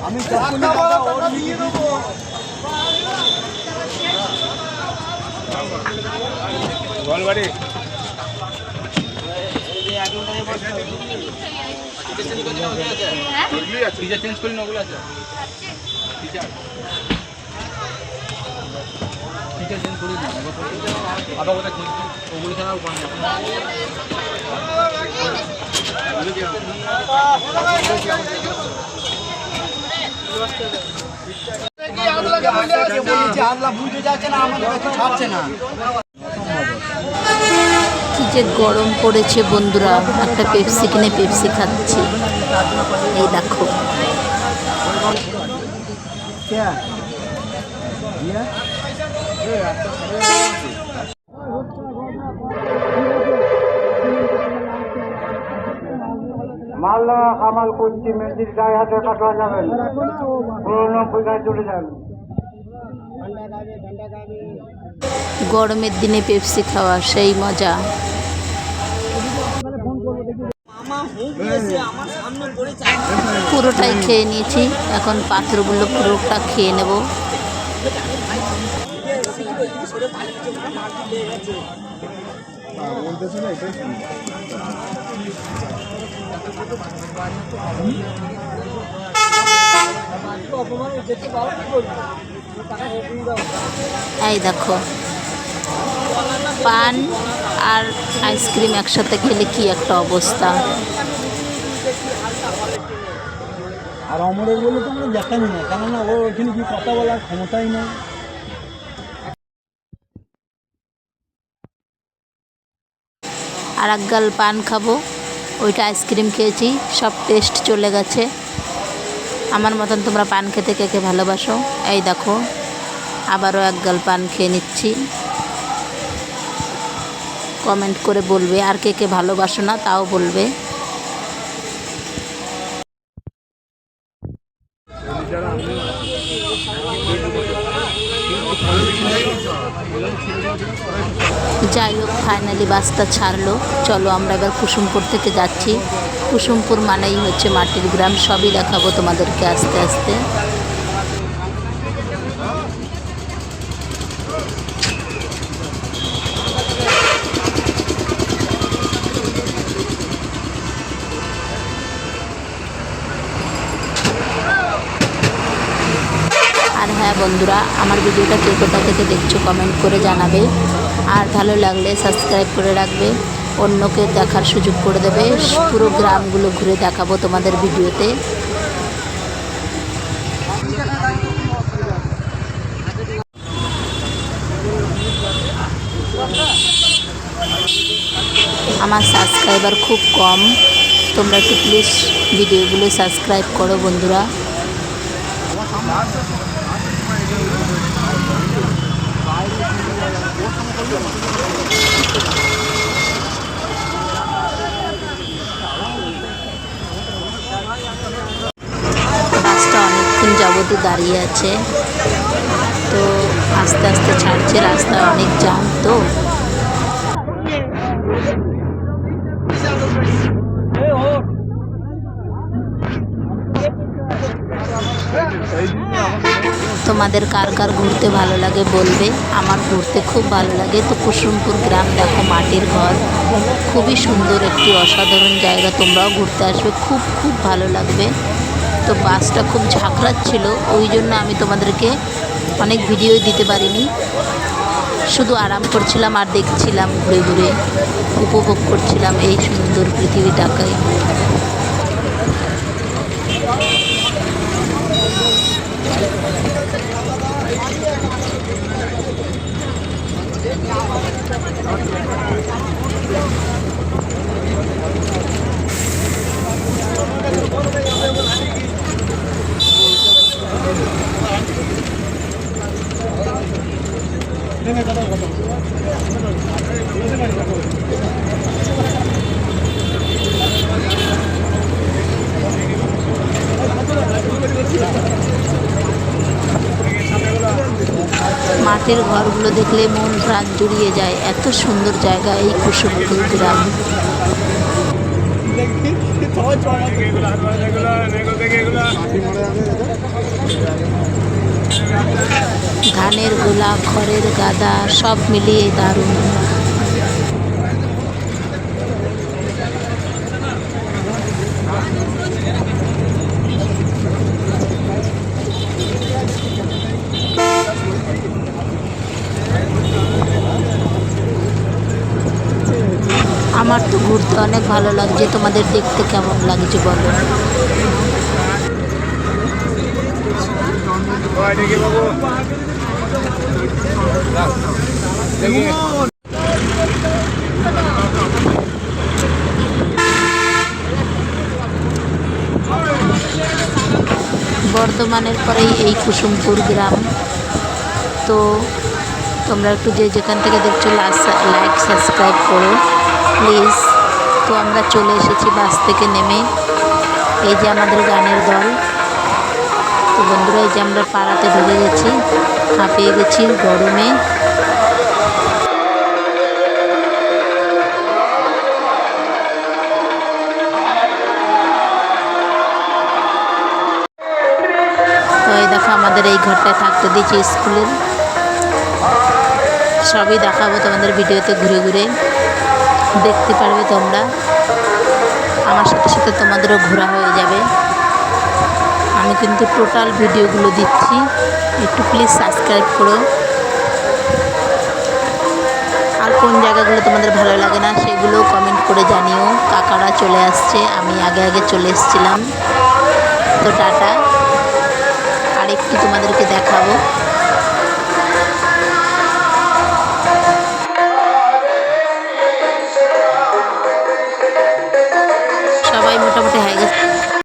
আমি দিয়ে দেবো গোলবাড়ি চেঞ্জ করি না ওগুলো আছে চেঞ্জ করি না আবার কোথায় ওগুলো ছাড়া উপায় কি যে গরম পড়েছে বন্ধুরা, একটা পেপসি কিনে পেপসি খাচ্ছি। এই দেখো মালদা কামাল করছি মেজির গায়ে হাতে কাটা যাবেন, পুরোনো গায়ে চলে যান। গরমের দিনে পেপসি খাওয়া সেই মজা। পুরোটাই খেয়ে নিয়েছি, এখন পাত্রগুলো পুরোটা খেয়ে নেব। এই দেখো পান আর আইসক্রিম একসাথে খেলে কি একটা অবস্থা। আর অমরের বলে তো আমরা দেখানি না, কেননা ও ওখানে কি কথা বলার ক্ষমতাই নেই। আর এক গাল পান খাবো, ওইটা আইসক্রিম খেয়েছি, সব টেস্ট চলে গেছে। আমার মতন তোমরা পান খেতে কে কে ভালোবাসো? এই দেখো আবারও এক গাল পান খেয়ে নিচ্ছি। কমেন্ট করে বলবে, আর কে কে ভালোবাসো না তাও বলবে। যাই হোক ফাইনালি বাসটা ছাড়লো। চলো আমরা এবার কুসুমপুর থেকে যাচ্ছি। কুসুমপুর মানেই হচ্ছে মাটির গ্রাম, সবই দেখাবো তোমাদেরকে আস্তে আস্তে। আর হ্যাঁ বন্ধুরা, আমার ভিডিওটা কে কোথা থেকে দেখছো কমেন্ট করে জানাবে। আর ভালো লাগলে সাবস্ক্রাইব করে রাখবে, অন্যকে দেখার সুযোগ করে দেবে। পুরো গ্রামগুলো ঘুরে দেখাবো তোমাদের ভিডিওতে। আমার সাবস্ক্রাইবার খুব কম, তোমরা একটু প্লিজ ভিডিওগুলো সাবস্ক্রাইব করো বন্ধুরা। বাসটা অনেকক্ষণ যাবত দাঁড়িয়ে আছে, তো আস্তে আস্তে ছাড়ছে, রাস্তা অনেক জ্যাম। তো তোমাদের কার কার ঘুরতে ভালো লাগে বলবে, আমার ঘুরতে খুব ভালো লাগে। তো কুসুমপুর গ্রাম দেখো, মাটির ঘর, খুবই সুন্দর একটি অসাধারণ জায়গা। তোমরাও ঘুরতে আসবে, খুব খুব ভালো লাগবে। তো তো বাসটা খুব ঝাঁকড়াচ্ছিল, ওই জন্য আমি তোমাদেরকে অনেক ভিডিও দিতে পারিনি। শুধু আরাম করছিলাম আর দেখছিলাম, ঘুরে ঘুরে উপভোগ করছিলাম এই সুন্দর পৃথিবীটাকে। মাটির ঘরগুলো দেখলে মন প্রাণ জুড়িয়ে যায়। এত সুন্দর জায়গা এই কুসুমপুর গ্রাম। ধানের গোলা, খড়ের গাদা সব মিলিয়ে দারুণ। আমার তো ঘুরতে অনেক ভালো লাগছে, তোমাদের দেখতে কেমন লাগছে বলো। বর্ধমানের পরেই এই কুসুমপুর গ্রাম। তো তোমরা একটু যে যেখান থেকে দেখছো লাইক সাবস্ক্রাইব করো প্লিজ। তো আমরা চলে এসেছি বাস থেকে নেমে, এই যে আমাদের গানের দল। তো বন্ধুরা, এই যে আমরা পাড়াতে ঢুকে গেছি, হাঁপিয়ে গেছি গরমে। তো এই দেখো আমাদের এই ঘরটায় থাকতে দিয়েছি স্কুলের। সবই দেখাবো তোমাদের ভিডিওতে, ঘুরে ঘুরে দেখতে পারবে তোমরা। আমার সাথে সাথে তোমাদেরও ঘোরা হয়ে যাবে। আমি কিন্তু টোটাল ভিডিওগুলো দিচ্ছি, একটু প্লিজ সাবস্ক্রাইব করো। আর কোন জায়গাগুলো তোমাদের ভালো লাগে না সেগুলোও কমেন্ট করে জানিও। কাকারা চলে আসছে, আমি আগে আগে চলে এসেছিলাম। তো টাটা, আর একটু তোমাদেরকে দেখাবো।